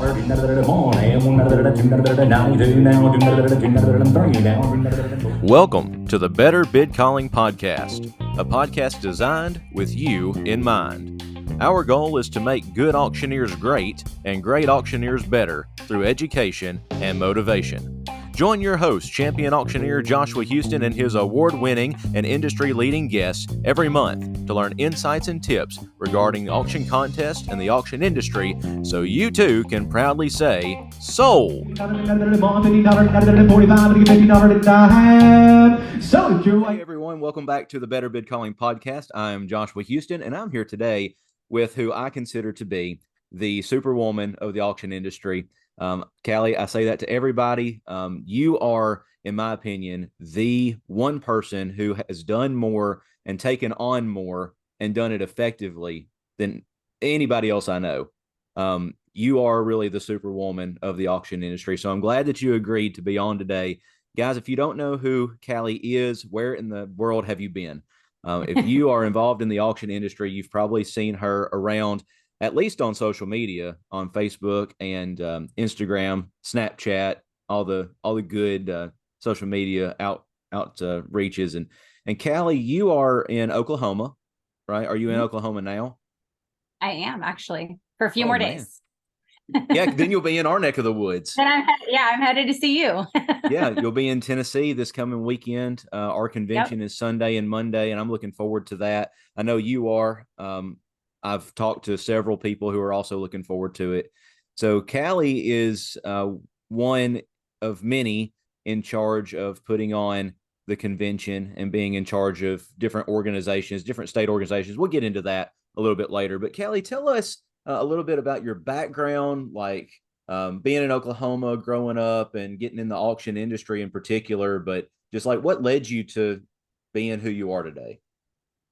Welcome to the Better Bid Calling Podcast, a podcast designed with you in mind. Our goal is to make good auctioneers great and great auctioneers better through education and motivation. Join your host, champion auctioneer Joshua Houston, and his award-winning and industry-leading guests every month to learn insights and tips regarding the auction contest and the auction industry so you too can proudly say, sold! Hey everyone, welcome back to the Better Bid Calling Podcast. I'm Joshua Houston, and I'm here today with who I consider to be the superwoman of the auction industry. Cali, I say that to everybody. You are, in my opinion, the one person who has done more and taken on more and done it effectively than anybody else I know. You are really the superwoman of the auction industry. So I'm glad that you agreed to be on today. Guys, if you don't know who Cali is, where in the world have you been? If you are involved in the auction industry, you've probably seen her around, at least on social media, on Facebook and Instagram, Snapchat, all the good social media reaches. And Cali, you are in Oklahoma, right? Are you in Oklahoma now? I am, actually, for a few more days. Yeah, then you'll be in our neck of the woods. Then I'm headed to see you. Yeah, you'll be in Tennessee this coming weekend. Our convention is Sunday and Monday, and I'm looking forward to that. I know you are. I've talked to several people who are also looking forward to it. So Cali is one of many in charge of putting on the convention and being in charge of different organizations, different state organizations. We'll get into that a little bit later. But Cali, tell us a little bit about your background, like being in Oklahoma, growing up, and getting in the auction industry in particular. But just like what led you to being who you are today?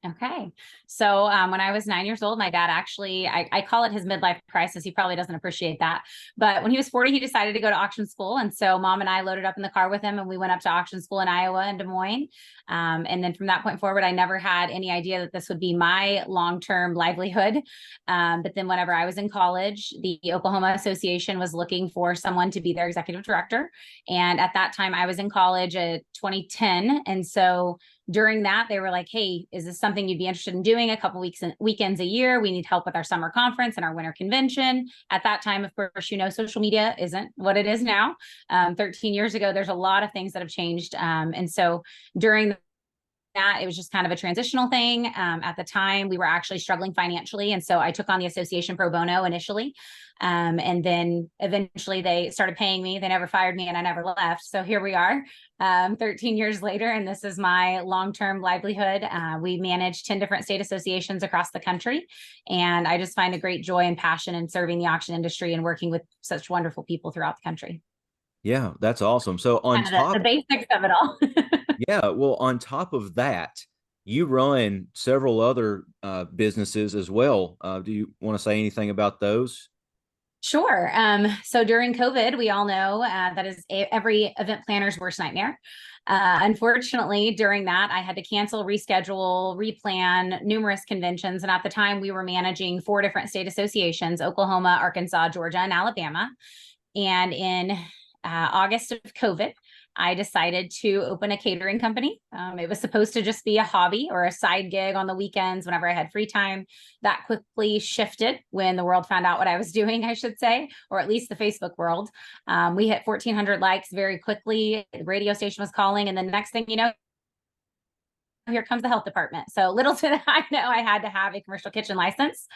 Okay. So when I was 9 years old, my dad actually, I call it his midlife crisis. He probably doesn't appreciate that. But when he was 40, he decided to go to auction school. And so mom and I loaded up in the car with him and we went up to auction school in Iowa and Des Moines. And then from that point forward, I never had any idea that this would be my long-term livelihood. But then whenever I was in college, the Oklahoma Association was looking for someone to be their executive director. And at that time I was in college at 2010. And so during that, they were like, hey, is this something you'd be interested in doing a couple weeks and weekends a year? We need help with our summer conference and our winter convention. At that time, of course, social media isn't what it is now. 13 years ago, there's a lot of things that have changed. And so during that, it was just kind of a transitional thing. At the time, we were actually struggling financially. And so I took on the association pro bono initially. And then eventually they started paying me. They never fired me and I never left. So here we are 13 years later, and this is my long-term livelihood. We manage 10 different state associations across the country. And I just find a great joy and passion in serving the auction industry and working with such wonderful people throughout the country. Yeah, that's awesome. So on top the basics of it all. Yeah, well, on top of that, you run several other businesses as well. Do you want to say anything about those? Sure. So during COVID, we all know that is every event planner's worst nightmare. Unfortunately, during that, I had to cancel, reschedule, replan numerous conventions. And at the time, we were managing 4 different state associations: Oklahoma, Arkansas, Georgia, and Alabama. And in August of COVID, I decided to open a catering company. It was supposed to just be a hobby or a side gig on the weekends whenever I had free time. That quickly shifted when the world found out what I was doing, I should say, or at least the Facebook world. We hit 1,400 likes very quickly. The radio station was calling, and the next thing you know, here comes the health department. So little did I know I had to have a commercial kitchen license.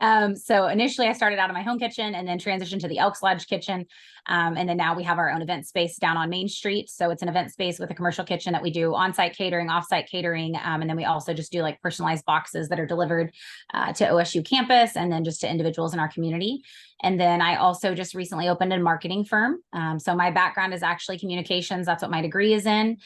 So initially I started out in my home kitchen and then transitioned to the Elks Lodge kitchen. And then now we have our own event space down on Main Street. So it's an event space with a commercial kitchen that we do on-site catering, off-site catering. And then we also just do like personalized boxes that are delivered to OSU campus and then just to individuals in our community. And then I also just recently opened a marketing firm. So my background is actually communications. That's what my degree is in.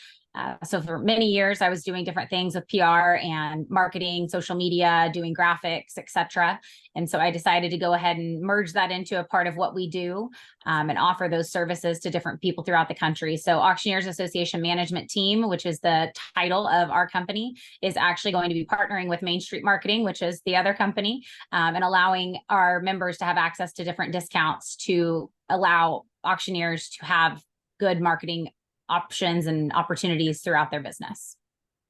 So for many years, I was doing different things with PR and marketing, social media, doing graphics, etc. And so I decided to go ahead and merge that into a part of what we do, and offer those services to different people throughout the country. So Auctioneers Association Management Team, which is the title of our company, is actually going to be partnering with Main Street Marketing, which is the other company, and allowing our members to have access to different discounts to allow auctioneers to have good marketing options and opportunities throughout their business.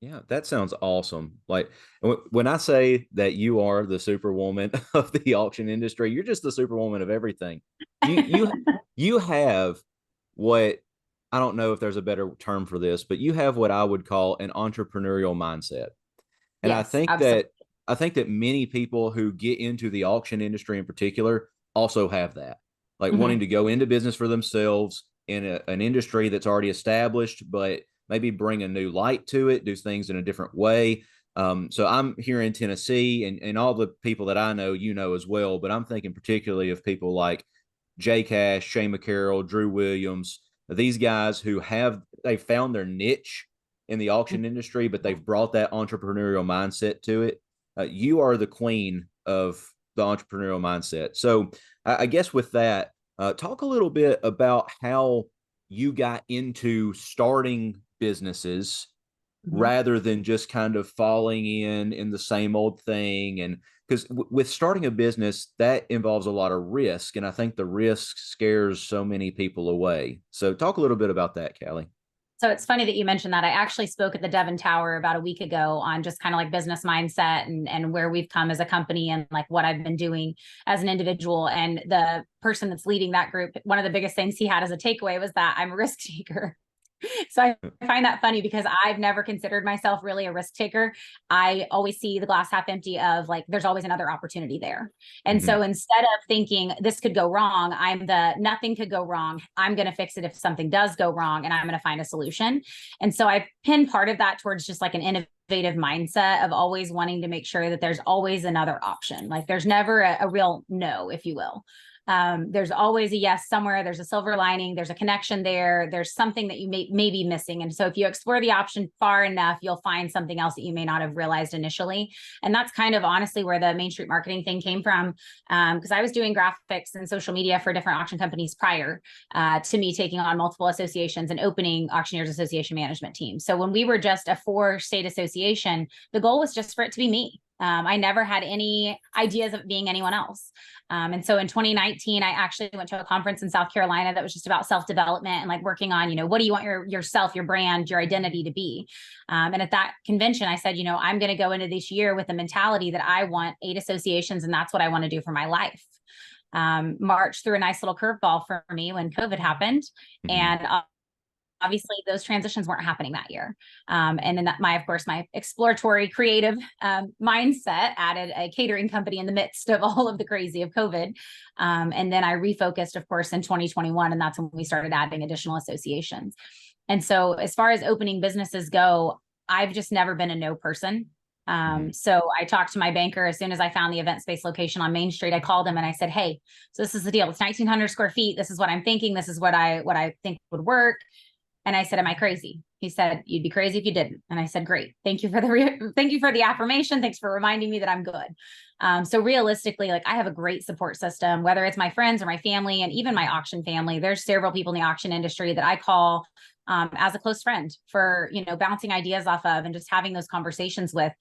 Yeah, that sounds awesome. Like when I say that you are the superwoman of the auction industry, you're just the superwoman of everything. You have what, I don't know if there's a better term for this, but you have what I would call an entrepreneurial mindset. And Yes, absolutely. I think that many people who get into the auction industry in particular also have that, like wanting Mhm. to go into business for themselves in an industry that's already established, but maybe bring a new light to it, do things in a different way. So I'm here in Tennessee, and all the people that I know, you know as well, but I'm thinking particularly of people like Jay Cash, Shane McCarroll, Drew Williams, these guys who they found their niche in the auction industry, but they've brought that entrepreneurial mindset to it. You are the queen of the entrepreneurial mindset. So I guess with that, talk a little bit about how you got into starting businesses Mhm. rather than just kind of falling in the same old thing. And because with starting a business, that involves a lot of risk, and I think the risk scares so many people away. So talk a little bit about that, Callie. So it's funny that you mentioned that. I actually spoke at the Devon Tower about a week ago on just kind of like business mindset and where we've come as a company and like what I've been doing as an individual. And the person that's leading that group, one of the biggest things he had as a takeaway was that I'm a risk taker. So I find that funny because I've never considered myself really a risk taker. I always see the glass half empty of like, there's always another opportunity there. And Mm-hmm. so instead of thinking this could go wrong, nothing could go wrong. I'm going to fix it if something does go wrong and I'm going to find a solution. And so I pin part of that towards just like an innovative mindset of always wanting to make sure that there's always another option. Like there's never a real no, if you will. There's always a yes somewhere. There's a silver lining. There's a connection there. There's something that you may be missing. And so if you explore the option far enough, you'll find something else that you may not have realized initially. And that's kind of honestly where the Main Street Marketing thing came from. Because I was doing graphics and social media for different auction companies prior to me taking on multiple associations and opening Auctioneers Association Management Team. So when we were just a 4-state association, the goal was just for it to be me. I never had any ideas of it being anyone else. And so in 2019, I actually went to a conference in South Carolina that was just about self-development and like working on, what do you want yourself, your brand, your identity to be? And at that convention, I said, I'm going to go into this year with the mentality that I want 8 associations and that's what I want to do for my life. March threw a nice little curveball for me when COVID happened. Mm-hmm. And obviously those transitions weren't happening that year. And then of course, my exploratory creative mindset added a catering company in the midst of all of the crazy of COVID. And then I refocused, of course, in 2021. And that's when we started adding additional associations. And so as far as opening businesses go, I've just never been a no person. Mm-hmm. So I talked to my banker as soon as I found the event space location on Main Street. I called him and I said, hey, so this is the deal. It's 1,900 square feet. This is what I'm thinking. This is what I think would work. And I said, am I crazy? He said, you'd be crazy if you didn't. And I said, great. Thank you for the affirmation. Thanks for reminding me that I'm good. So realistically, like I have a great support system, whether it's my friends or my family and even my auction family. There's several people in the auction industry that I call as a close friend for, bouncing ideas off of and just having those conversations with.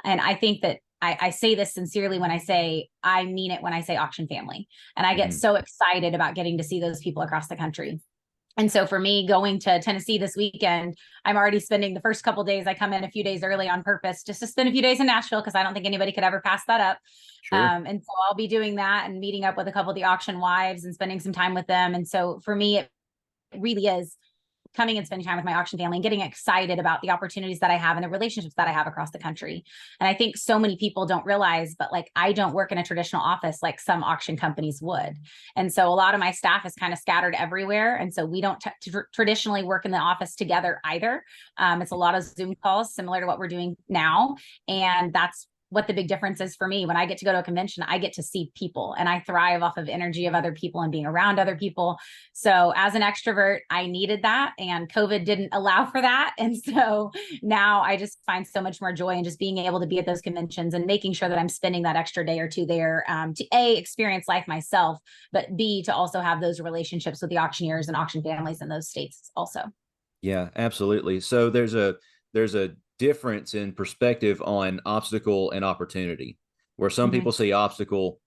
And I think that I say this sincerely when I say, I mean it when I say auction family. And I get Mm-hmm. so excited about getting to see those people across the country. And so for me, going to Tennessee this weekend, I'm already spending the first couple of days. I come in a few days early on purpose just to spend a few days in Nashville because I don't think anybody could ever pass that up. Sure. And so I'll be doing that and meeting up with a couple of the auction wives and spending some time with them. And so for me, it really is coming and spending time with my auction family and getting excited about the opportunities that I have and the relationships that I have across the country. And I think so many people don't realize, but like I don't work in a traditional office like some auction companies would. And so a lot of my staff is kind of scattered everywhere. And so we don't traditionally work in the office together either. It's a lot of Zoom calls similar to what we're doing now. And that's what the big difference is for me. When I get to go to a convention, I get to see people, and I thrive off of energy of other people and being around other people. So as an extrovert, I needed that, and COVID didn't allow for that. And so now I just find so much more joy in just being able to be at those conventions and making sure that I'm spending that extra day or two there, to A, experience life myself, but B, to also have those relationships with the auctioneers and auction families in those states also. Yeah, absolutely. So there's a difference in perspective on obstacle and opportunity, where some Mm-hmm. people see obstacle,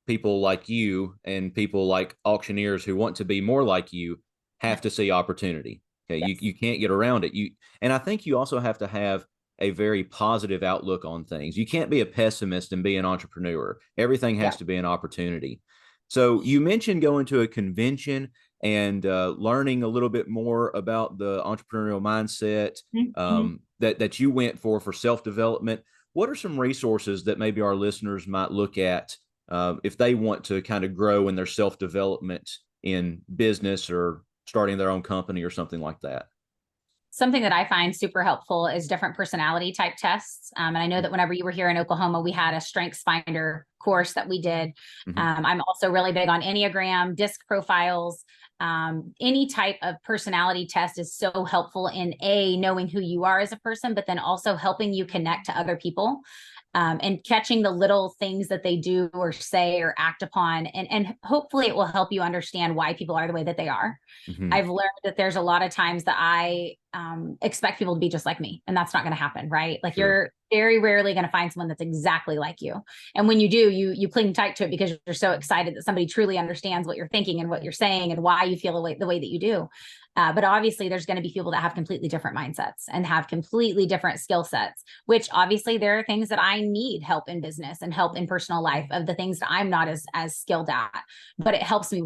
people like you and people like auctioneers who want to be more like you have to see opportunity. Okay, Yes. you can't get around it. And I think you also have to have a very positive outlook on things. You can't be a pessimist and be an entrepreneur. Everything has Yeah. to be an opportunity. So you mentioned going to a convention and learning a little bit more about the entrepreneurial mindset Mm-hmm. that you went for self development. What are some resources that maybe our listeners might look at if they want to kind of grow in their self development in business or starting their own company or something like that? Something that I find super helpful is different personality type tests. And I know that whenever you were here in Oklahoma, we had a strengths finder course that we did. Mm-hmm. I'm also really big on Enneagram, disc profiles. Any type of personality test is so helpful in A, knowing who you are as a person, but then also helping you connect to other people. And catching the little things that they do or say or act upon. And hopefully it will help you understand why people are the way that they are. Mm-hmm. I've learned that there's a lot of times that I expect people to be just like me, and that's not going to happen, right? Like Sure. you're very rarely going to find someone that's exactly like you. And when you do, you cling tight to it because you're so excited that somebody truly understands what you're thinking and what you're saying and why you feel the way that you do. But obviously, there's going to be people that have completely different mindsets and have completely different skill sets, which obviously there are things that I need help in business and help in personal life of the things that I'm not as skilled at. But it helps me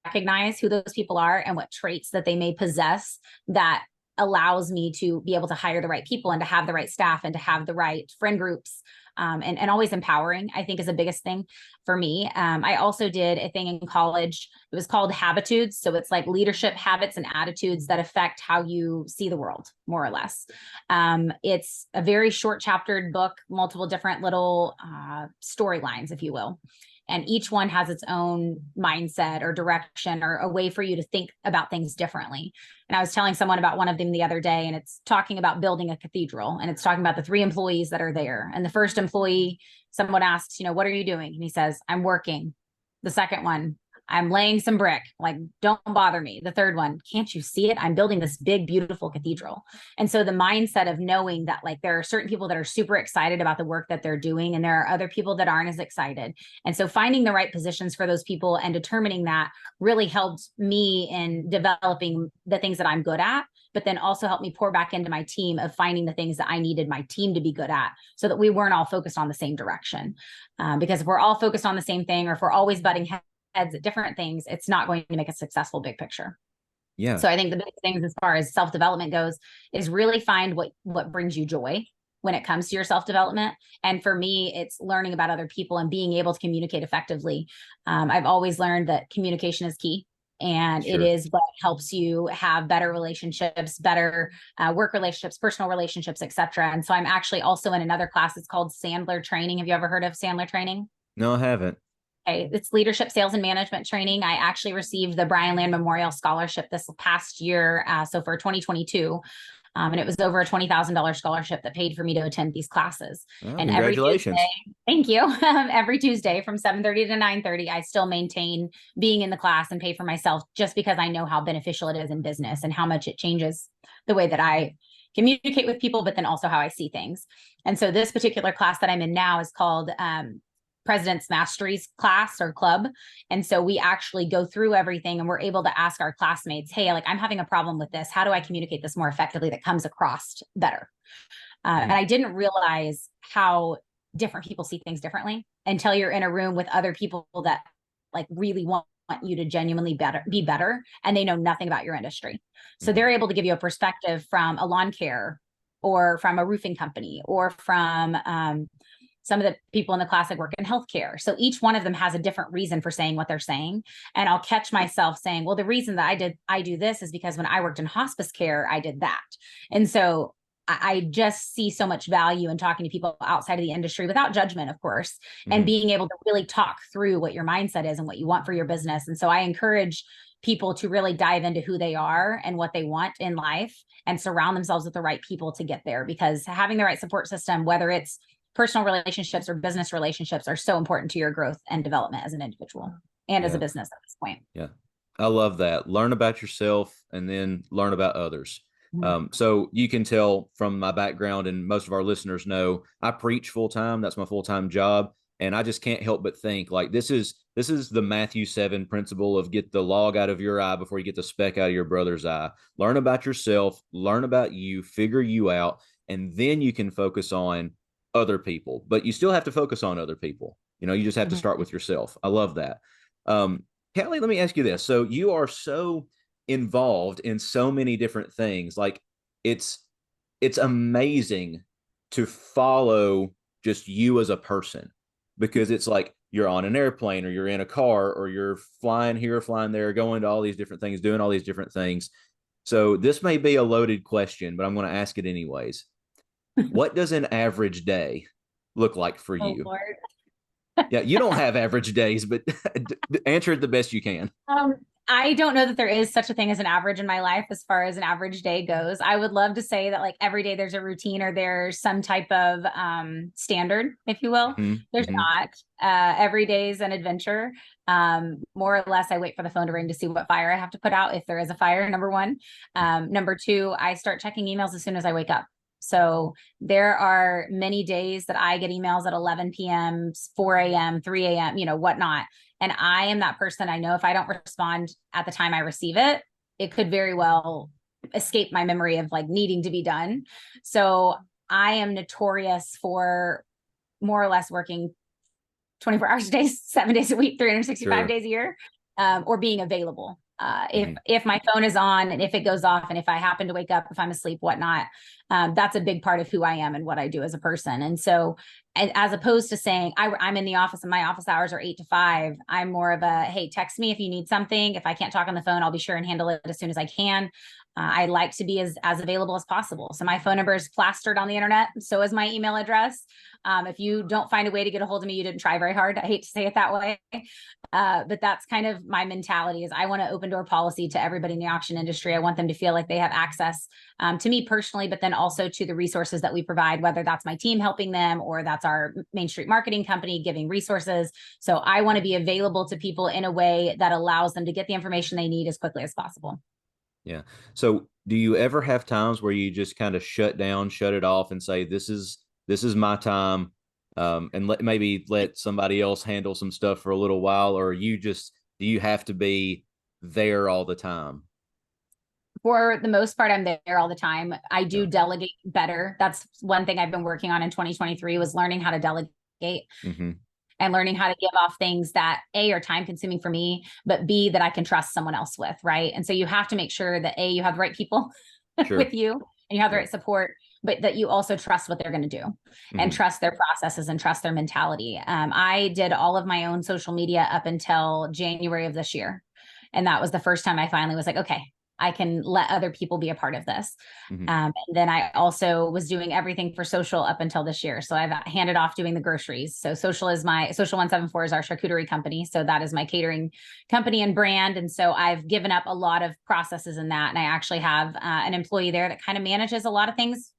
recognize who those people are and what traits that they may possess that allows me to be able to hire the right people and to have the right staff and to have the right friend groups. And always empowering, I think, is the biggest thing for me. I also did a thing in college. It was called Habitudes. So it's like leadership habits and attitudes that affect how you see the world, more or less. It's a very short chaptered book, multiple different little storylines, if you will. And each one has its own mindset or direction or a way for you to think about things differently. And I was telling someone about one of them the other day, and it's talking about building a cathedral, and it's talking about the 3 employees that are there. And the first employee, someone asks, what are you doing? And he says, I'm working. The second one, I'm laying some brick, like, don't bother me. The third one, can't you see it? I'm building this big, beautiful cathedral. And so the mindset of knowing that, like, there are certain people that are super excited about the work that they're doing, and there are other people that aren't as excited. And so finding the right positions for those people and determining that really helped me in developing the things that I'm good at, but then also helped me pour back into my team of finding the things that I needed my team to be good at so that we weren't all focused on the same direction. Because if we're all focused on the same thing, or if we're always butting heads at different things, it's not going to make a successful big picture. Yeah. So I think the biggest things as far as self-development goes is really find what brings you joy when it comes to your self-development. And for me, it's learning about other people and being able to communicate effectively. I've always learned that communication is key. And it Sure. is what helps you have better relationships, better work relationships, personal relationships, etc. And so I'm actually also in another class. It's called Sandler Training. Have you ever heard of Sandler Training? No, I haven't. Okay, it's leadership, sales, and management training. I actually received the Brian Land Memorial Scholarship this past year, so for 2022. And it was over a $20,000 scholarship that paid for me to attend these classes. Oh, And every congratulations. Tuesday, thank you. Every Tuesday from 7:30 to 9:30, I still maintain being in the class and pay for myself just because I know how beneficial it is in business and how much it changes the way that I communicate with people, but then also how I see things. And so this particular class that I'm in now is called President's Masteries class or club. And so we actually go through everything, and we're able to ask our classmates, hey, like, I'm having a problem with this. How do I communicate this more effectively that comes across better? And I didn't realize how different people see things differently until you're in a room with other people that, like, really want you to genuinely be better, and they know nothing about your industry. So they're able to give you a perspective from a lawn care or from a roofing company or from some of the people in the class that work in healthcare. So each one of them has a different reason for saying what they're saying. And I'll catch myself saying, well, the reason that I do this is because when I worked in hospice care, I did that. And so I just see so much value in talking to people outside of the industry without judgment, of course, and Hmm. being able to really talk through what your mindset is and what you want for your business. And so I encourage people to really dive into who they are and what they want in life and surround themselves with the right people to get there, because having the right support system, whether it's personal relationships or business relationships, are so important to your growth and development as an individual and as a Yeah. business at this point. Yeah. I love that. Learn about yourself and then learn about others. Mhm. So you can tell from my background, and most of our listeners know I preach full time. That's my full time job. And I just can't help but think like this is the Matthew 7 principle of get the log out of your eye before you get the speck out of your brother's eye. Learn about yourself, learn about you, figure you out, and then you can focus on other people. But you still have to focus on other people. You just have to start Mhm. with yourself. I love that. Um, Kelly, let me ask you this. So you are so involved in so many different things. Like it's it's amazing to follow just you as a person, because it's like you're on an airplane or you're in a car or you're flying here, flying there, going to all these different things, doing all these different things. So this may be a loaded question, but I'm going to ask it anyways. What does an average day look like for Oh you? Lord. Yeah, you don't have average days, but answer it the best you can. Um, I don't know that there is such a thing as an average in my life as far as an average day goes. I would love to say that like every day there's a routine or there's some type of standard, if you will. Mm-hmm. There's Mm-hmm. not. Every day is an adventure. More or less, I wait for the phone to ring to see what fire I have to put out if there is a fire, number one. Number two, I start checking emails as soon as I wake up. So there are many days that I get emails at 11 p.m., 4 a.m., 3 a.m., whatnot. And I am that person. I know if I don't respond at the time I receive it, it could very well escape my memory of like needing to be done. So I am notorious for more or less working 24 hours a day, 7 days a week, 365 Sure. days a year, or being available. If Mm-hmm. if my phone is on and if it goes off and if I happen to wake up, if I'm asleep, whatnot, that's a big part of who I am and what I do as a person. And so, as opposed to saying I'm in the office and my office hours are 8 to 5, I'm more of a hey, text me if you need something. If I can't talk on the phone, I'll be sure and handle it as soon as I can. I like to be as available as possible. So my phone number is plastered on the internet. So is my email address. If you don't find a way to get a hold of me, you didn't try very hard. I hate to say it that way. But that's kind of my mentality is I want to open door policy to everybody in the auction industry. I want them to feel like they have access to me personally, but then also to the resources that we provide, whether that's my team helping them or that's our Main Street marketing company giving resources. So I want to be available to people in a way that allows them to get the information they need as quickly as possible. Yeah. So do you ever have times where you just kind of shut down, shut it off and say, this is my time, and maybe let somebody else handle some stuff for a little while, or do you have to be there all the time? For the most part, I'm there all the time. I do Yeah. delegate better. That's one thing I've been working on in 2023 was learning how to delegate Mm-hmm. and learning how to give off things that A, are time consuming for me, but B, that I can trust someone else with. Right. And so you have to make sure that A, you have the right people with Sure. you and you have the Yeah. right support, but that you also trust what they're going to do and Mm-hmm. trust their processes and trust their mentality. I did all of my own social media up until January of this year. And that was the first time I finally was like, okay, I can let other people be a part of this. Mm-hmm. And then I also was doing everything for social up until this year. So I've handed off doing the groceries. So social 174 is our charcuterie company. So that is my catering company and brand. And so I've given up a lot of processes in that. And I actually have an employee there that kind of manages a lot of things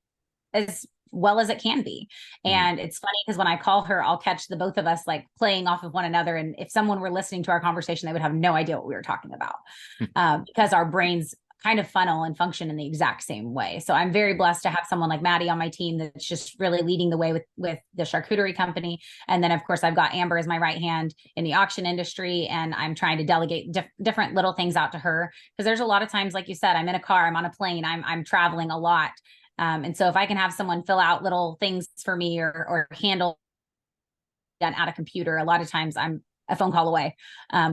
as well as it can be. Mm-hmm. And it's funny because when I call her, I'll catch the both of us like playing off of one another. And if someone were listening to our conversation, they would have no idea what we were talking about because our brains kind of funnel and function in the exact same way. So I'm very blessed to have someone like Maddie on my team that's just really leading the way with the charcuterie company. And then of course I've got Amber as my right hand in the auction industry, and I'm trying to delegate different little things out to her because there's a lot of times, like you said, I'm in a car, I'm on a plane, I'm traveling a lot. And so if I can have someone fill out little things for me or handle done at a computer, a lot of times a phone call away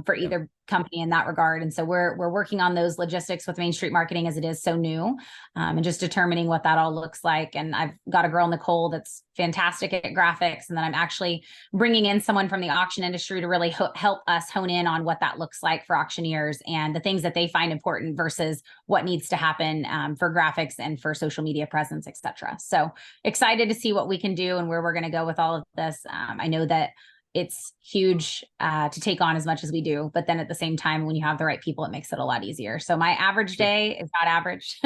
for either company in that regard. And so we're working on those logistics with Main Street Marketing, as it is so new, and just determining what that all looks like. And I've got a girl, Nicole, that's fantastic at graphics. And then I'm actually bringing in someone from the auction industry to really help us hone in on what that looks like for auctioneers and the things that they find important versus what needs to happen for graphics and for social media presence, et cetera. So excited to see what we can do and where we're going to go with all of this. I know that it's huge to take on as much as we do, but then at the same time, when you have the right people, it makes it a lot easier. So my average day is not average.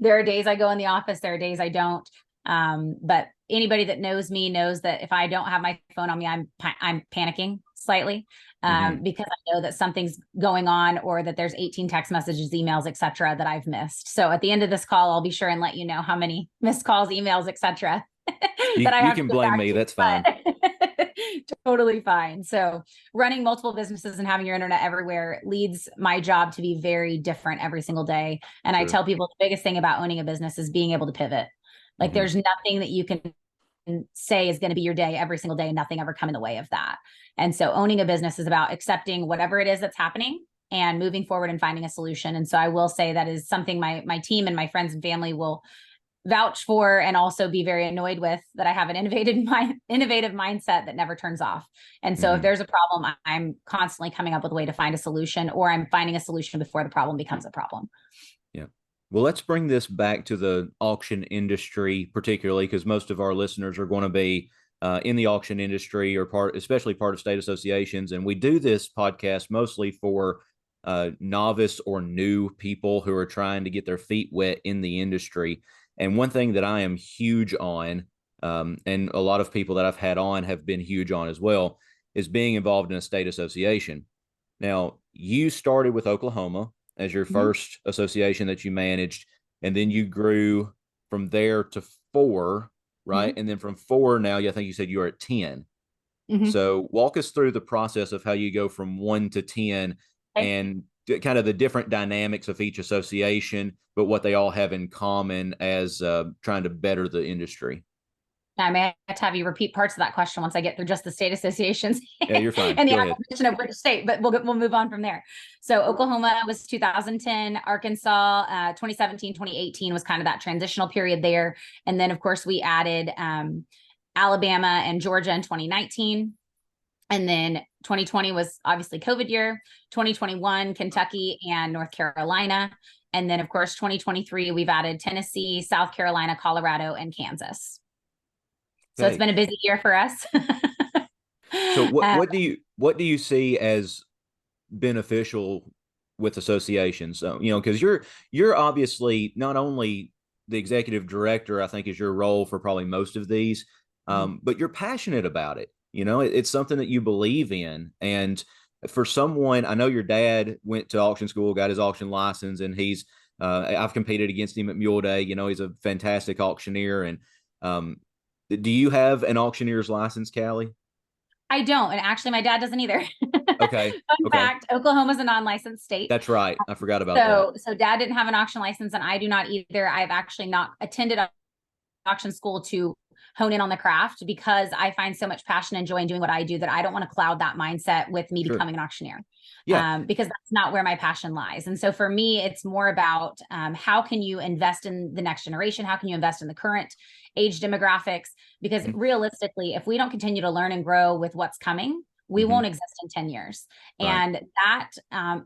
There are days I go in the office, there are days I don't. But anybody that knows me knows that if I don't have my phone on me, I'm panicking slightly because I know that something's going on or that there's 18 text messages, emails, et cetera, that I've missed. So at the end of this call, I'll be sure and let you know how many missed calls, emails, et cetera. You can blame me. That's fine. Totally fine. So running multiple businesses and having your internet everywhere leads my job to be very different every single day. And I tell people the biggest thing about owning a business is being able to pivot. Like there's nothing that you can say is going to be your day every single day, and nothing ever come in the way of that. And so owning a business is about accepting whatever it is that's happening and moving forward and finding a solution. And so I will say that is something my team and my friends and family will vouch for, and also be very annoyed with, that I have an innovative mindset that never turns off. And so if there's a problem, I'm constantly coming up with a way to find a solution, or I'm finding a solution before the problem becomes a problem. Yeah. Well, let's bring this back to the auction industry, particularly because most of our listeners are going to be in the auction industry or especially part of state associations. And we do this podcast mostly for novice or new people who are trying to get their feet wet in the industry. And one thing that I am huge on, and a lot of people that I've had on have been huge on as well, is being involved in a state association. Now, you started with Oklahoma as your first association that you managed, and then you grew from there to 4, right? And then from 4 now, I think you said you are at 10. So walk us through the process of how you go from 1 to 10 and kind of the different dynamics of each association, but what they all have in common as trying to better the industry. I may have to have you repeat parts of that question once I get through just the state associations. Yeah, you're fine. And the Go ahead. acquisition of which state, but we'll move on from there. So Oklahoma was 2010, Arkansas 2017, 2018 was kind of that transitional period there. And then of course we added Alabama and Georgia in 2019. And then 2020 was obviously COVID year, 2021, Kentucky and North Carolina. And then of course, 2023, we've added Tennessee, South Carolina, Colorado, and Kansas. So it's been a busy year for us. So what do you see as beneficial with associations? So, because you're obviously not only the executive director, I think is your role for probably most of these, but you're passionate about it. It's something that you believe in. And for someone, I know your dad went to auction school, got his auction license, and I've competed against him at Mule Day. He's a fantastic auctioneer. And do you have an auctioneer's license, Cali? I don't. And actually, my dad doesn't either. Okay. Fun fact, Oklahoma's a non-licensed state. That's right. I forgot about that. So dad didn't have an auction license, and I do not either. I've actually not attended auction school to hone in on the craft, because I find so much passion and joy in doing what I do that I don't want to cloud that mindset with me becoming an auctioneer. Because that's not where my passion lies. And so for me, it's more about how can you invest in the next generation? How can you invest in the current age demographics? Because realistically, if we don't continue to learn and grow with what's coming, we won't exist in 10 years. Right. And that,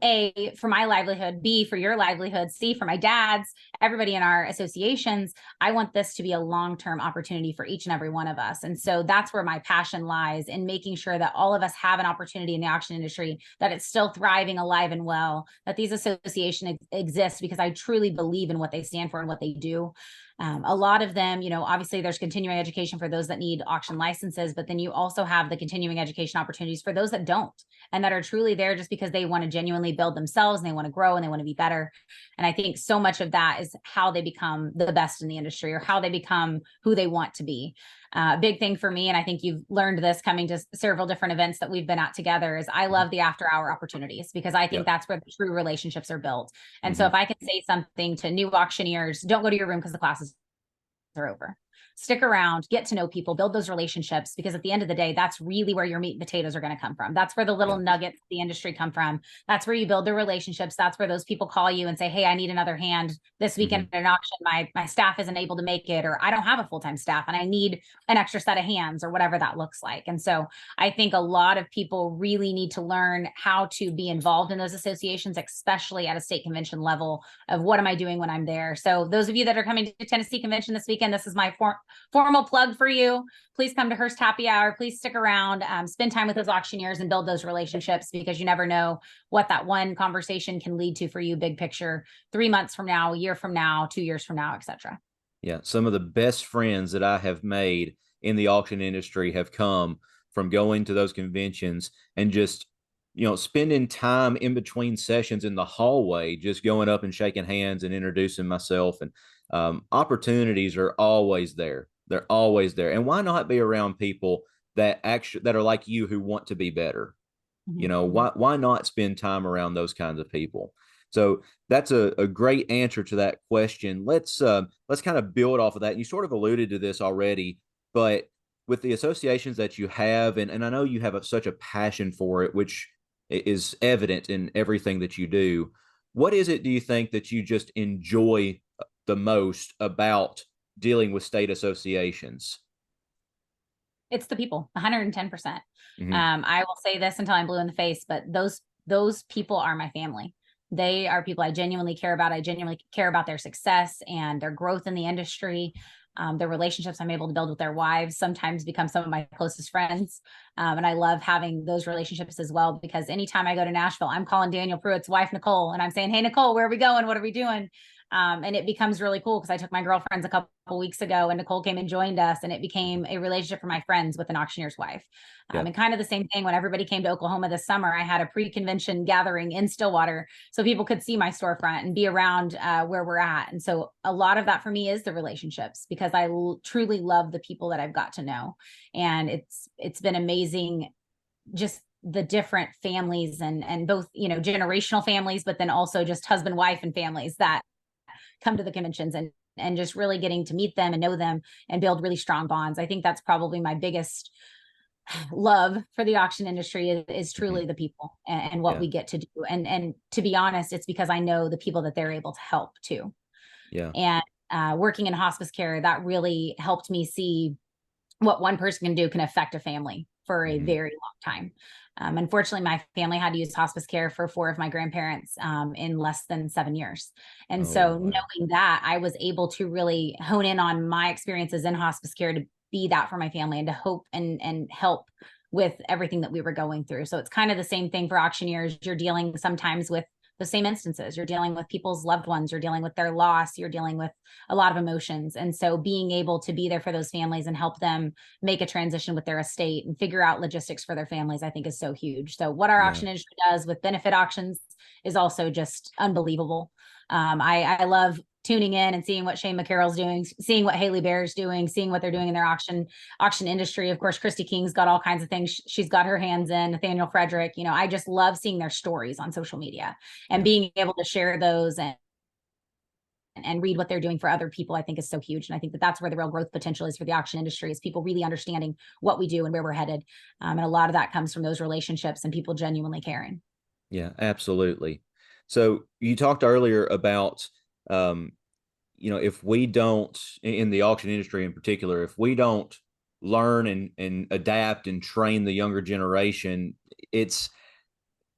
A, for my livelihood, B, for your livelihood, C, for my dad's, everybody in our associations, I want this to be a long-term opportunity for each and every one of us. And so that's where my passion lies, in making sure that all of us have an opportunity in the auction industry, that it's still thriving, alive and well, that these associations exist, because I truly believe in what they stand for and what they do. A lot of them, obviously there's continuing education for those that need auction licenses, but then you also have the continuing education opportunities for those that don't, and that are truly there just because they want to genuinely build themselves and they want to grow and they want to be better. And I think so much of that is how they become the best in the industry, or how they become who they want to be. Big thing for me, and I think you've learned this coming to several different events that we've been at together, is I love the after hour opportunities, because I think that's where the true relationships are built. And so if I can say something to new auctioneers, don't go to your room because the classes are over. Stick around, get to know people, build those relationships, because at the end of the day, that's really where your meat and potatoes are going to come from. That's where the little Yeah. nuggets of the industry come from. That's where you build the relationships. That's where those people call you and say, hey, I need another hand this weekend Mm-hmm. at an auction. My staff isn't able to make it, or I don't have a full-time staff and I need an extra set of hands, or whatever that looks like. And so I think a lot of people really need to learn how to be involved in those associations, especially at a state convention level, of what am I doing when I'm there. So those of you that are coming to Tennessee Convention this weekend, this is my formal plug for you. Please come to Hearst Happy Hour. Please stick around, spend time with those auctioneers and build those relationships, because you never know what that one conversation can lead to for you, big picture, 3 months from now, a year from now, 2 years from now, etc. Yeah. Some of the best friends that I have made in the auction industry have come from going to those conventions and just, spending time in between sessions in the hallway, just going up and shaking hands and introducing myself. And opportunities are always there. They're always there. And why not be around people that are like you, who want to be better? Why not spend time around those kinds of people? So that's a great answer to that question. Let's kind of build off of that. And you sort of alluded to this already, but with the associations that you have, and I know you have such a passion for it, which is evident in everything that you do. What is it, do you think, that you just enjoy the most about dealing with state associations? It's the people, 110%. Mm-hmm. I will say this until I'm blue in the face, but those people are my family. They are people I genuinely care about. I genuinely care about their success and their growth in the industry. The relationships I'm able to build with their wives sometimes become some of my closest friends. And I love having those relationships as well, because anytime I go to Nashville, I'm calling Daniel Pruitt's wife, Nicole, and I'm saying, hey, Nicole, where are we going? What are we doing? And it becomes really cool, because I took my girlfriends a couple weeks ago and Nicole came and joined us, and it became a relationship for my friends with an auctioneer's wife. Yeah. And kind of the same thing when everybody came to Oklahoma this summer. I had a pre-convention gathering in Stillwater so people could see my storefront and be around where we're at. And so a lot of that for me is the relationships, because I truly love the people that I've got to know. And it's been amazing, just the different families and both, generational families, but then also just husband, wife, and families that come to the conventions, and just really getting to meet them and know them and build really strong bonds. I think that's probably my biggest love for the auction industry is Mm-hmm. truly the people and what Yeah. we get to do. And to be honest, it's because I know the people that they're able to help too. Yeah. And working in hospice care, that really helped me see what one person can do can affect a family for a Mm-hmm. very long time. Unfortunately, my family had to use hospice care for 4 of my grandparents in less than 7 years. And Oh, so wow. knowing that, I was able to really hone in on my experiences in hospice care to be that for my family and to hope and help with everything that we were going through. So it's kind of the same thing for auctioneers. You're dealing sometimes with the same instances. You're dealing with people's loved ones. You're dealing with their loss. You're dealing with a lot of emotions. And so being able to be there for those families and help them make a transition with their estate and figure out logistics for their families, I think is so huge. So what our Yeah. auction industry does with benefit auctions is also just unbelievable. I love tuning in and seeing what Shane McCarroll's doing, seeing what Haley Bear's doing, seeing what they're doing in their auction industry. Of course, Christy King's got all kinds of things she's got her hands in, Nathaniel Frederick. I just love seeing their stories on social media and Yeah. being able to share those and read what they're doing for other people, I think is so huge. And I think that that's where the real growth potential is for the auction industry, is people really understanding what we do and where we're headed. And a lot of that comes from those relationships and people genuinely caring. Yeah, absolutely. So you talked earlier about, um, if we don't, in the auction industry in particular, if we don't learn and adapt and train the younger generation, it's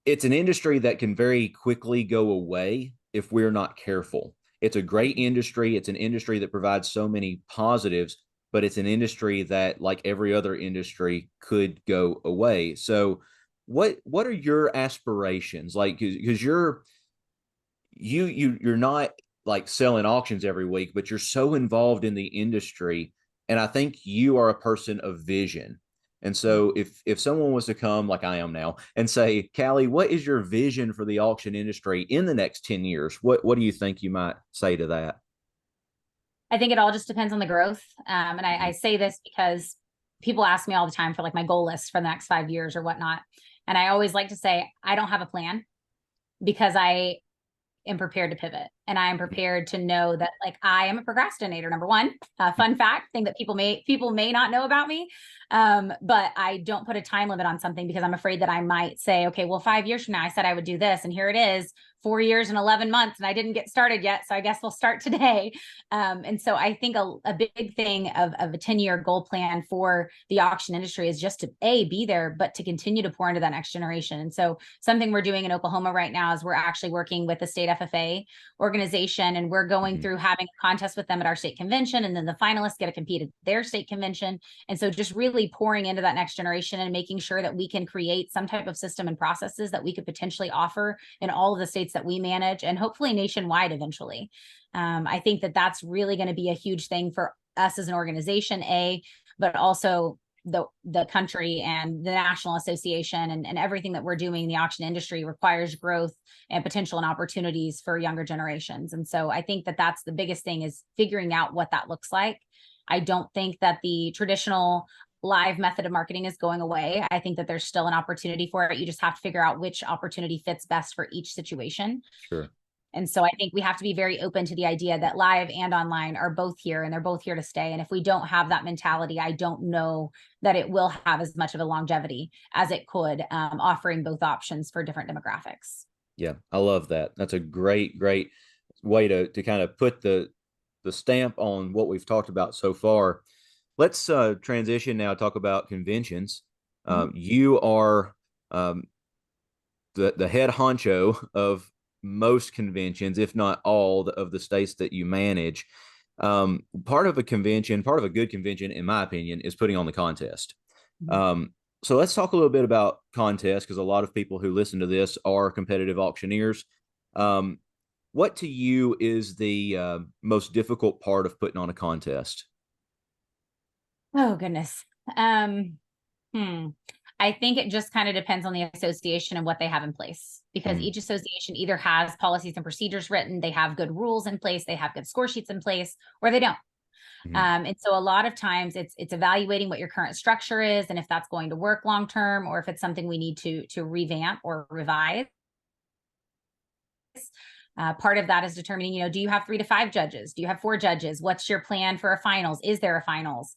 it's an industry that can very quickly go away if we're not careful. It's a great industry. It's an industry that provides so many positives, but it's an industry that, like every other industry, could go away. So, what are your aspirations? Like, because you're not like selling auctions every week, but you're so involved in the industry, and I think you are a person of vision. And so if someone was to come like I am now and say, Cali, what is your vision for the auction industry in the next 10 years? What do you think you might say to that? I think it all just depends on the growth. And I Mm-hmm. say this because people ask me all the time for like my goal list for the next 5 years or whatnot. And I always like to say, I don't have a plan, because I am prepared to pivot. and I am prepared to know that like I am a procrastinator. Number one, fun fact, thing that people may not know about me. But I don't put a time limit on something because I'm afraid that I might say, okay, well, 5 years from now, I said I would do this, and here it is, 4 years and 11 months, and I didn't get started yet. So I guess we'll start today. And so I think a big thing of a 10-year goal plan for the auction industry is just to be there, but to continue to pour into that next generation. And so something we're doing in Oklahoma right now is we're actually working with the state FFA organization, and we're going through having a contest with them at our state convention, and then the finalists get to compete at their state convention. And so just really pouring into that next generation and making sure that we can create some type of system and processes that we could potentially offer in all of the states that we manage, and hopefully nationwide eventually. I think that that's really going to be a huge thing for us as an organization, but also the country and the National Association, and everything that we're doing in the auction industry requires growth and potential and opportunities for younger generations. And so I think that that's the biggest thing, is figuring out what that looks like. I don't think that the traditional live method of marketing is going away. I think that there's still an opportunity for it. You just have to figure out which opportunity fits best for each situation. Sure. And so I think we have to be very open to the idea that live and online are both here, and they're both here to stay. And if we don't have that mentality, I don't know that it will have as much of a longevity as it could, offering both options for different demographics. Yeah, I love that. That's a great way to kind of put the stamp on what we've talked about so far. Let's transition now, talk about conventions. You are the head honcho of most conventions, if not all of the states that you manage. Part of a convention, part of a good convention, in my opinion, is putting on the contest. So let's talk a little bit about contests, because a lot of people who listen to this are competitive auctioneers. What to you is the most difficult part of putting on a contest? Oh, goodness. I think it just kind of depends on the association and what they have in place, because each association either has policies and procedures written, they have good rules in place, they have good score sheets in place, or they don't. And so a lot of times it's evaluating what your current structure is, and if that's going to work long term, or if it's something we need to revamp or revise. Part of that is determining, do you have 3 to 5 judges? Do you have 4 judges? What's your plan for a finals? Is there a finals?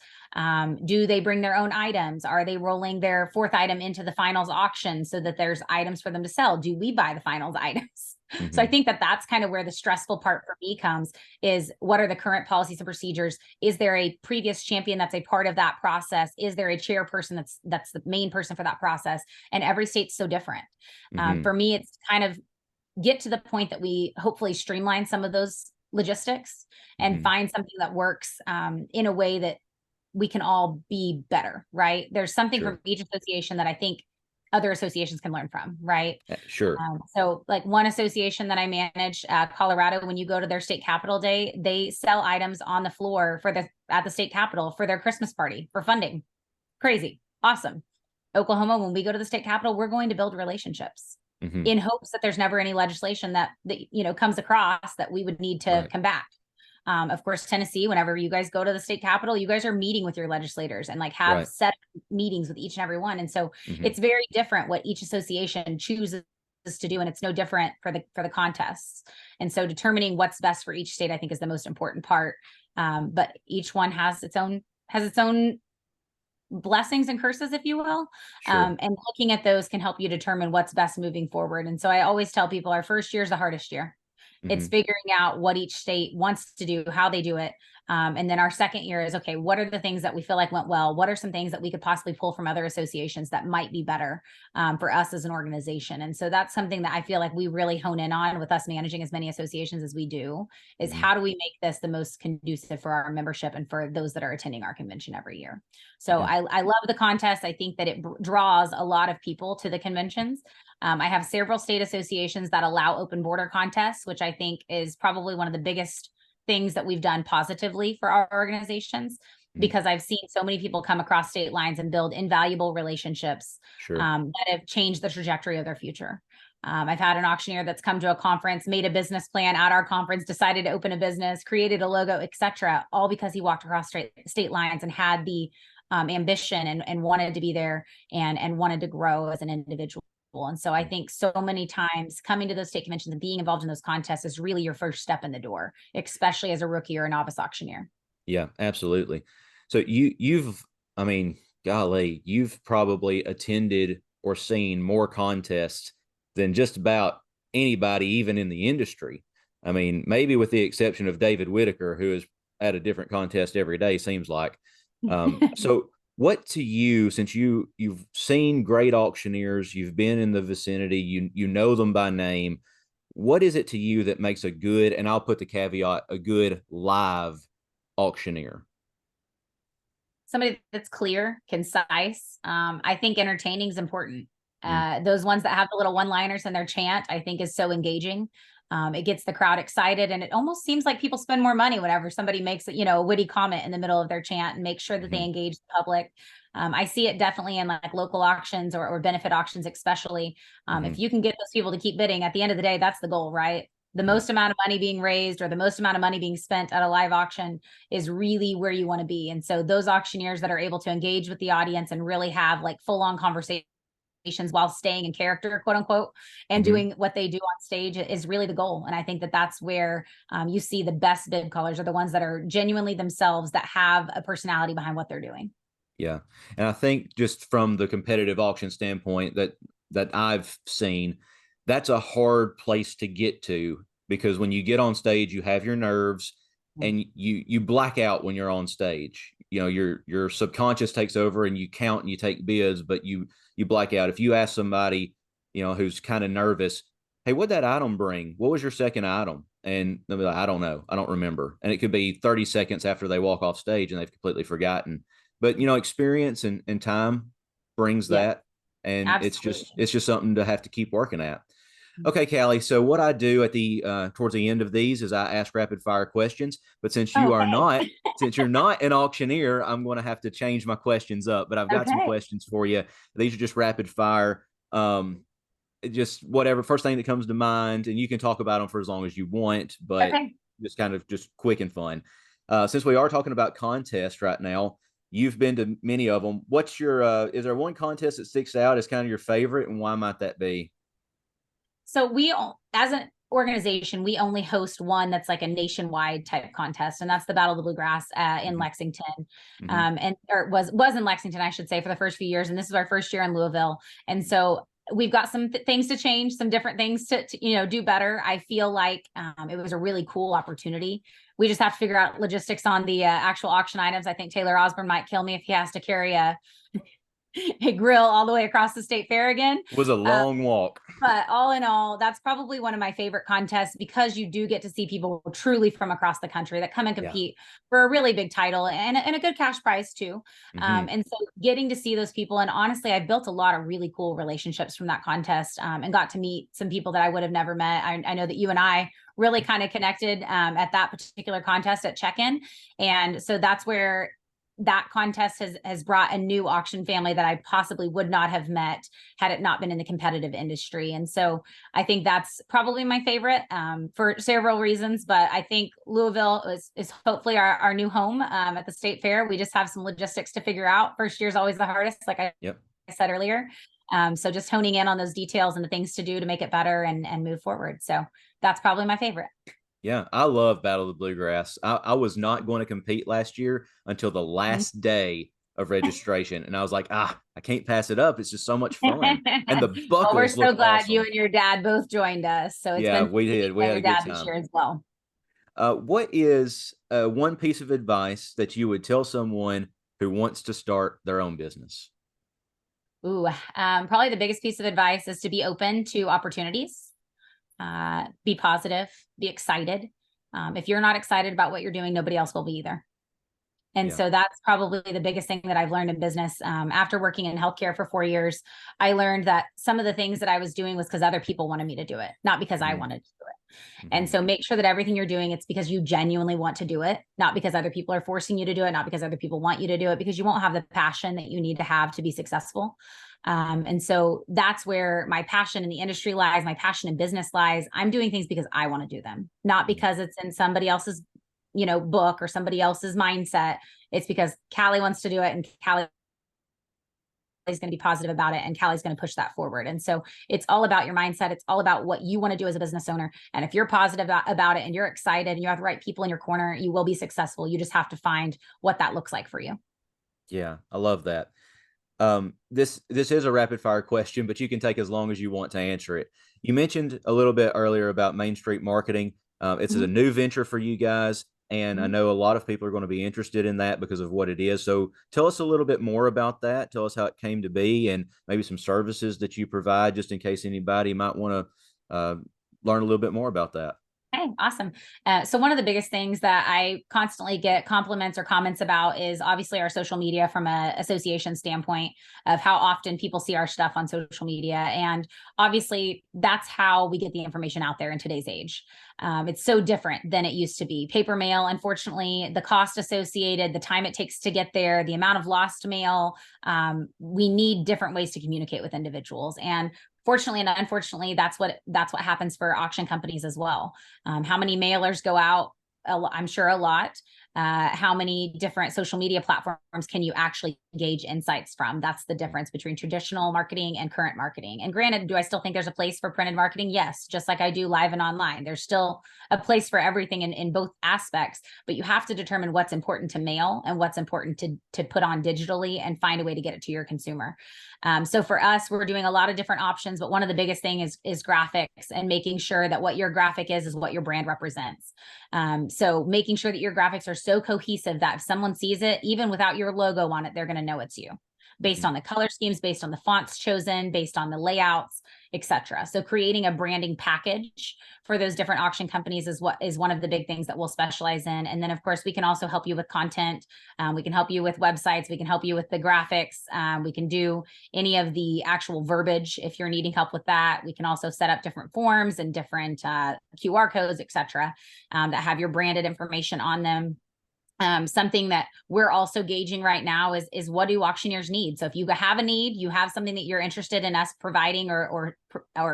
Do they bring their own items? Are they rolling their 4th item into the finals auction so that there's items for them to sell? Do we buy the finals items? So I think that that's kind of where the stressful part for me comes, is what are the current policies and procedures? Is there a previous champion that's a part of that process? Is there a chairperson that's the main person for that process? And every state's so different. For me, it's kind of get to the point that we hopefully streamline some of those logistics and find something that works in a way that we can all be better, right? There's something from each association that I think other associations can learn from, right? Sure. So like one association that I manage, Colorado, when you go to their state capitol day, they sell items on the floor at the state capitol for their Christmas party for funding. Crazy. Awesome. Oklahoma, when we go to the state capitol, we're going to build relationships. In hopes that there's never any legislation that comes across that we would need to combat. Of course, Tennessee, whenever you guys go to the state capitol, you guys are meeting with your legislators and have set meetings with each and every one. And so it's very different what each association chooses to do, and it's no different for the contests. And so determining what's best for each state, I think, is the most important part. But each one has its own blessings and curses, if you will. And looking at those can help you determine what's best moving forward. And so I always tell people our first year is the hardest year. It's figuring out what each state wants to do, how they do it. And then our second year is, okay, what are the things that we feel like went well? What are some things that we could possibly pull from other associations that might be better for us as an organization? And so that's something that I feel like we really hone in on with us managing as many associations as we do, is how do we make this the most conducive for our membership and for those that are attending our convention every year? So I love the contest. I think that it draws a lot of people to the conventions. I have several state associations that allow open border contests, which I think is probably one of the biggest things that we've done positively for our organizations, because I've seen so many people come across state lines and build invaluable relationships that have changed the trajectory of their future. I've had an auctioneer that's come to a conference, made a business plan at our conference, decided to open a business, created a logo, etc., all because he walked across state lines and had the ambition and wanted to be there and wanted to grow as an individual. And so I think so many times coming to those state conventions and being involved in those contests is really your first step in the door, especially as a rookie or a novice auctioneer. Yeah, absolutely. So you've, I mean, golly, you've probably attended or seen more contests than just about anybody, even in the industry. I mean, maybe with the exception of David Whitaker, who is at a different contest every day, seems like. So what to you, since you've seen great auctioneers, you've been in the vicinity, you know them by name, what is it to you that makes a good, and I'll put the caveat, a good live auctioneer? Somebody that's clear, concise. I think entertaining is important. Mm. Those ones that have the little one-liners in their chant, I think is so engaging. It gets the crowd excited, and it almost seems like people spend more money whenever somebody makes a witty comment in the middle of their chant and make sure that they engage the public. I see it definitely in like local auctions or benefit auctions, especially. If you can get those people to keep bidding, at the end of the day, that's the goal, right? The Yeah. most amount of money being raised or the most amount of money being spent at a live auction is really where you want to be. And so those auctioneers that are able to engage with the audience and really have like full on conversations while staying in character, quote unquote, and doing what they do on stage is really the goal. And I think that that's where you see the best bid callers are the ones that are genuinely themselves, that have a personality behind what they're doing. Yeah. And I think just from the competitive auction standpoint that I've seen, that's a hard place to get to, because when you get on stage, you have your nerves and you black out when you're on stage. You know, your subconscious takes over and you count and you take bids, but you black out. If you ask somebody, who's kind of nervous, hey, what'd that item bring? What was your second item? And they'll be like, I don't know. I don't remember. And it could be 30 seconds after they walk off stage and they've completely forgotten. But experience and time brings Yeah, that, and absolutely. it's just something to have to keep working at. Okay, Callie. So what I do at the towards the end of these is I ask rapid fire questions. But Okay. since you're not an auctioneer, I'm going to have to change my questions up. But I've got some Okay. questions for you. These are just rapid fire. Just whatever first thing that comes to mind, and you can talk about them for as long as you want, but Okay. just kind of just quick and fun. Since we are talking about contests right now, you've been to many of them. What's your is there one contest that sticks out as kind of your favorite, and why might that be? So we, as an organization, we only host one that's like a nationwide type contest, and that's the Battle of the Bluegrass in Mm-hmm. Lexington, Mm-hmm. and or was in Lexington, I should say, for the first few years. And this is our first year in Louisville, and so we've got some things to change, some different things to do better. I feel like it was a really cool opportunity. We just have to figure out logistics on the actual auction items. I think Taylor Osborne might kill me if he has to carry a grill all the way across the state fair again. It was a long walk. But all in all, that's probably one of my favorite contests, because you do get to see people truly from across the country that come and Yeah. compete for a really big title and a good cash prize too. Mm-hmm. And so getting to see those people, and honestly, I built a lot of really cool relationships from that contest, and got to meet some people that I would have never met. I know that you and I really kind of connected at that particular contest at check-in. And so that's where that contest has brought a new auction family that I possibly would not have met had it not been in the competitive industry. And so I think that's probably my favorite for several reasons. But I think Louisville is hopefully our new home at the state fair. We just have some logistics to figure out. First year is always the hardest, like I said earlier. So just honing in on those details and the things to do to make it better and move forward. So that's probably my favorite. Yeah, I love Battle of the Bluegrass. I was not going to compete last year until the last day of registration. And I was like, I can't pass it up. It's just so much fun. And the Well, we're buckles so look glad you awesome. and your dad both joined us. So it's Yeah, been we fun to did. get We had your a good dad this time. year as well. What is one piece of advice that you would tell someone who wants to start their own business? Ooh, probably the biggest piece of advice is to be open to opportunities, be positive, be excited. If you're not excited about what you're doing, nobody else will be either. And Yeah. so that's probably the biggest thing that I've learned in business. After working in healthcare for 4 years, I learned that some of the things that I was doing was because other people wanted me to do it, not because I Mm-hmm. wanted to do it. Mm-hmm. And so make sure that everything you're doing, it's because you genuinely want to do it, not because other people are forcing you to do it, not because other people want you to do it, because you won't have the passion that you need to have to be successful. And so that's where my passion in the industry lies. My passion in business lies. I'm doing things because I want to do them, not because it's in somebody else's, book or somebody else's mindset. It's because Callie wants to do it and Callie going to be positive about it, and Callie's going to push that forward. And so it's all about your mindset. It's all about what you want to do as a business owner. And if you're positive about it and you're excited and you have the right people in your corner, you will be successful. You just have to find what that looks like for you. Yeah, I love that. This is a rapid fire question, but you can take as long as you want to answer it. You mentioned a little bit earlier about Main Street marketing. It's a Mhm. new venture for you guys, and I Mhm. know a lot of people are going to be interested in that because of what it is. So tell us a little bit more about that. Tell us how it came to be, and maybe some services that you provide, just in case anybody might want to learn a little bit more about that. Okay, awesome. So one of the biggest things that I constantly get compliments or comments about is obviously our social media from an association standpoint of how often people see our stuff on social media. And obviously that's how we get the information out there in today's age. It's so different than it used to be. Paper mail, unfortunately, the cost associated, the time it takes to get there, the amount of lost mail, we need different ways to communicate with individuals. And fortunately and unfortunately, that's what happens for auction companies as well. How many mailers go out? I'm sure a lot. How many different social media platforms can you actually gauge insights from? That's the difference between traditional marketing and current marketing. And granted, do I still think there's a place for printed marketing? Yes, just like I do live and online. There's still a place for everything in both aspects, but you have to determine what's important to mail and what's important to put on digitally and find a way to get it to your consumer. So for us, we're doing a lot of different options, but one of the biggest thing is graphics and making sure that what your graphic is what your brand represents. So making sure that your graphics are so cohesive that if someone sees it, even without your logo on it, they're going to know it's you, based Mhm. on the color schemes, based on the fonts chosen, based on the layouts, etc. So creating a branding package for those different auction companies is what is one of the big things that we'll specialize in. And then of course we can also help you with content. We can help you with websites. We can help you with the graphics. We can do any of the actual verbiage if you're needing help with that. We can also set up different forms and different QR codes, etc., that have your branded information on them. Something that we're also gauging right now is what do auctioneers need? So if you have a need, you have something that you're interested in us providing or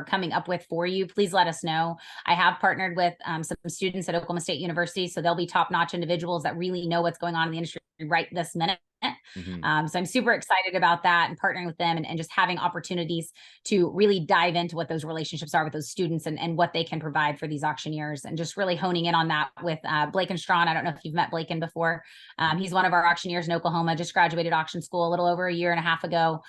coming up with for you, please let us know. I have partnered with some students at Oklahoma State University, so they'll be top-notch individuals that really know what's going on in the industry right this minute. Mhm. So I'm super excited about that and partnering with them and just having opportunities to really dive into what those relationships are with those students and what they can provide for these auctioneers, and just really honing in on that with Blake and Strawn. I don't know if you've met Blake before. He's one of our auctioneers in Oklahoma, just graduated auction school a little over a year and a half ago.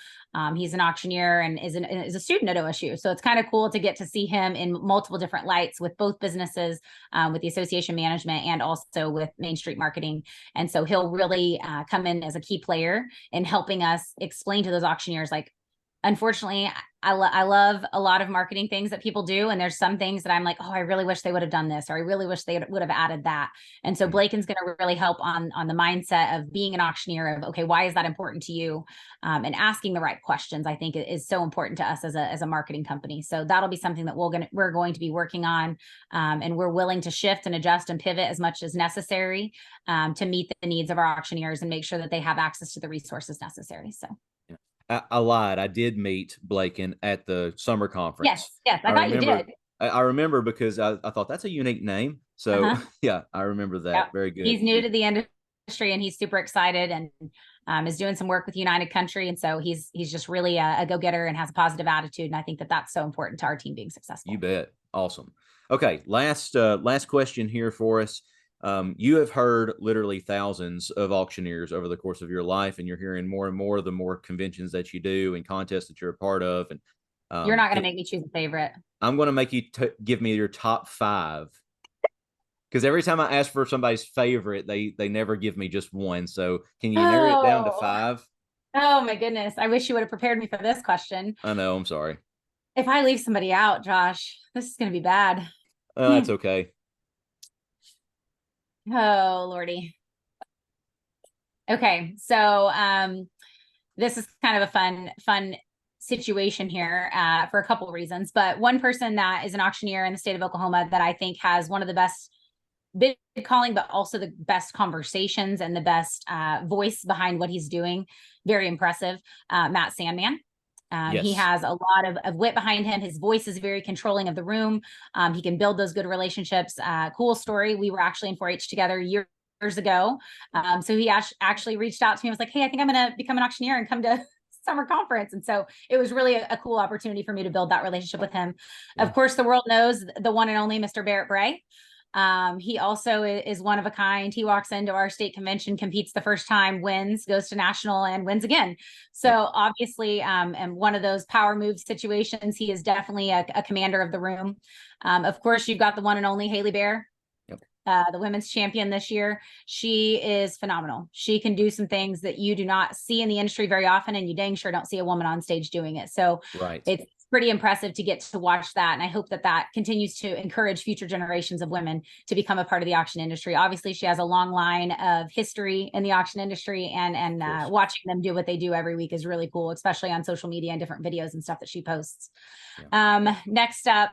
He's an auctioneer and is a student at OSU. So it's kind of cool to get to see him in multiple different lights with both businesses, with the association management and also with Main Street marketing. And so he'll really come in as a key player in helping us explain to those auctioneers, like, unfortunately, I love a lot of marketing things that people do. And there's some things that I'm like, oh, I really wish they would have done this, or I really wish they would have added that. And so Blaken's going to really help on the mindset of being an auctioneer of, okay, why is that important to you? And asking the right questions, I think is so important to us as a marketing company. So that'll be something that we're going to be working on. And we're willing to shift and adjust and pivot as much as necessary to meet the needs of our auctioneers and make sure that they have access to the resources necessary. So. I lied. I did meet Blaken at the summer conference. Yes, I I thought you remember. did. I remember because I thought that's a unique name. So Uh-huh. yeah, I remember Yep. that. Very good. He's new to the industry and he's super excited and is doing some work with United Country. And so he's just really a go-getter and has a positive attitude. And I think that that's so important to our team being You successful. bet. Awesome. Okay, last question here for us. You have heard literally thousands of auctioneers over the course of your life, and you're hearing more and more the more conventions that you do and contests that you're a part of. And You're not going to make me choose a favorite. I'm going to make you give me your top five, because every time I ask for somebody's favorite, they never give me just one. So can you narrow it down to Oh, five? oh my goodness. I wish you would have prepared me for this question. I know. I'm sorry. If I leave somebody out, Josh, this is going to be bad. That's okay. Oh, Lordy. Okay. So, this is kind of a fun situation here for a couple of reasons. But one person that is an auctioneer in the state of Oklahoma that I think has one of the best bid calling, but also the best conversations and the best voice behind what he's doing. Very impressive. Matt Sandman. He Yes. has a lot of wit behind him. His voice is very controlling of the room. He can build those good relationships. Cool story. We were actually in 4-H together years ago. So he actually reached out to me and was like, hey, I think I'm going to become an auctioneer and come to summer conference. And so it was really a cool opportunity for me to build that relationship with him. Yeah. Of course, the world knows the one and only Mr. Barrett Bray. He also is one of a kind. He walks into our state convention, competes the first time, wins, goes to national, and wins again. So obviously, and one of those power move situations, he is definitely a commander of the room. Of course, you've got the one and only Haley Bear, the women's champion this year. She is phenomenal. She can do some things that you do not see in the industry very often, and you dang sure don't see a woman on stage doing it. So it's pretty impressive to get to watch that. And I hope that that continues to encourage future generations of women to become a part of the auction industry. Obviously, she has a long line of history in the auction industry, and watching them do what they do every week is really cool, especially on social media and different videos and stuff that she posts. Next up,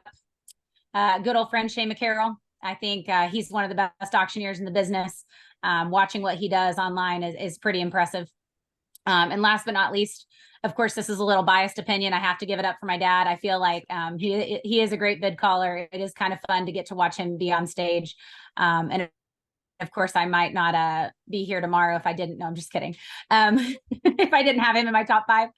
good old friend Shay McCarroll. I think he's one of the best auctioneers in the business. Watching what he does online is pretty impressive. And last but not least, of course, this is a little biased opinion. I have to give it up for my dad. I feel like he is a great bid caller. It is kind of fun to get to watch him be on stage. And of course, I might not be here tomorrow if I didn't. No, I'm just kidding. If I didn't have him in my top 5.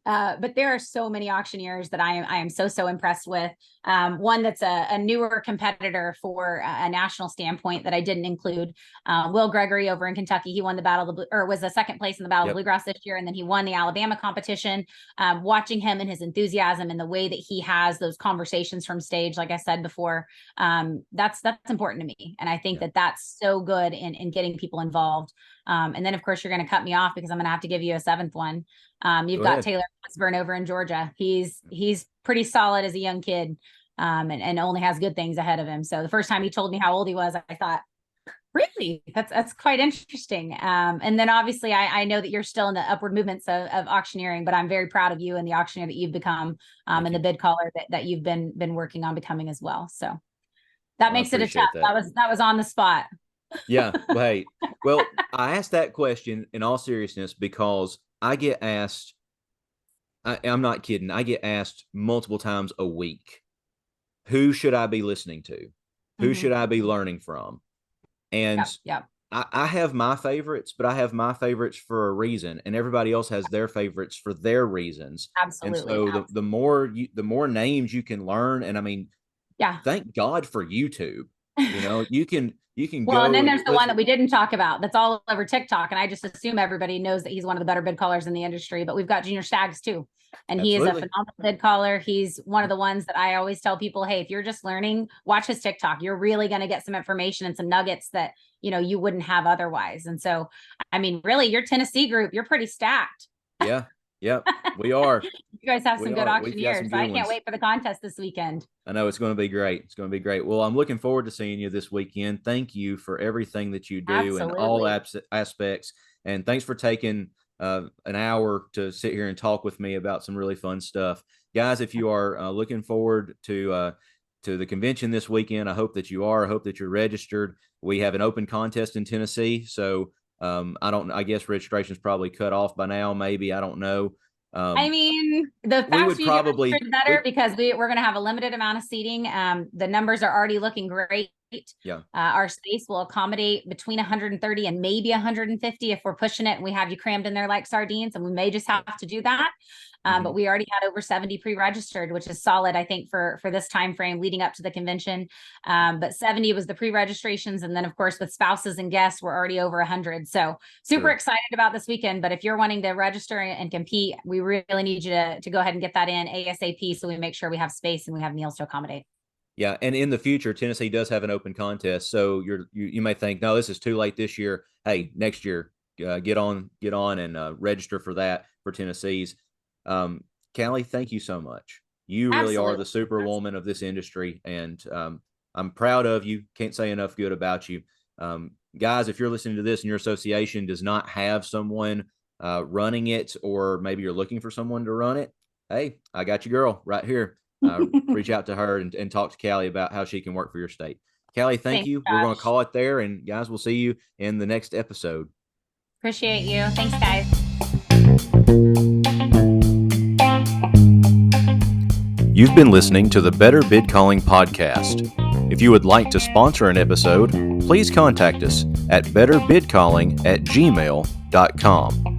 But there are so many auctioneers that I am so impressed with. One that's a newer competitor for a national standpoint that I didn't include. Will Gregory over in Kentucky. He won the Battle of was a second place in the Battle of Bluegrass this year, and then he won the Alabama competition. Watching him and his enthusiasm and the way that he has those conversations from stage, like I said before, that's important to me, and I think that that's so good in getting people involved. And then, of course, you're going to cut me off because I'm going to have to give you a 7th one. You've got Taylor Osborne over in Georgia. He's pretty solid as a young kid, and only has good things ahead of him. So the first time he told me how old he was, I thought, really, that's quite interesting. And then obviously I know that you're still in the upward movements of auctioneering, but I'm very proud of you and the auctioneer that you've become, and the bid caller that you've been working on becoming as well. So that makes it a tough. That was on the spot. Yeah. Hey, well, I asked that question in all seriousness because I get asked, I'm not kidding, I get asked multiple times a week, who should I be listening to? Who should I be learning from? And I have my favorites, but I have my favorites for a reason, and everybody else has their favorites for their reasons. Absolutely. And so the more names you can learn, and I mean, thank God for YouTube. You can well, go. And then there's the one that we didn't talk about that's all over TikTok, and I just assume everybody knows that he's one of the better bid callers in the industry. But we've got Junior Staggs too, and he is a phenomenal bid caller. He's one of the ones that I always tell people, hey, if you're just learning, watch his TikTok. You're really going to get some information and some nuggets that you wouldn't have otherwise. And so, I mean, really, your Tennessee group, you're pretty stacked. Yeah. Yep, we are. You guys have some good auctioneers. I can't wait for the contest this weekend. I know it's going to be great. It's going to be great. Well, I'm looking forward to seeing you this weekend. Thank you for everything that you do in all aspects. And thanks for taking an hour to sit here and talk with me about some really fun stuff. Guys, if you are looking forward to the convention this weekend, I hope that you are. I hope that you're registered. We have an open contest in Tennessee, so I guess registration's probably cut off by now. Maybe, I don't know. I mean, the faster you get registered, the better, because we're going to have a limited amount of seating. The numbers are already looking great. Yeah. Our space will accommodate between 130 and maybe 150 if we're pushing it and we have you crammed in there like sardines, and we may just have to do that. But we already had over 70 pre-registered, which is solid, I think, for this time frame leading up to the convention. But 70 was the pre-registrations, and then of course with spouses and guests, we're already over 100. So super excited about this weekend. But if you're wanting to register and compete, we really need you to go ahead and get that in ASAP, so we make sure we have space and we have meals to accommodate. Yeah, and in the future, Tennessee does have an open contest. So you may think, no, this is too late this year. Hey, next year, get on and register for that for Tennessee's. Cali, thank you so much. You really are the superwoman of this industry, and I'm proud of you. Can't say enough good about you. Guys, if you're listening to this and your association does not have someone running it, or maybe you're looking for someone to run it, hey, I got you, girl, right here. Reach out to her and talk to Cali about how she can work for your state. Cali, thank you. We're going to call it there, and guys, we'll see you in the next episode. Appreciate you. Thanks, guys. You've been listening to the Better Bid Calling podcast. If you would like to sponsor an episode, please contact us at betterbidcalling@gmail.com.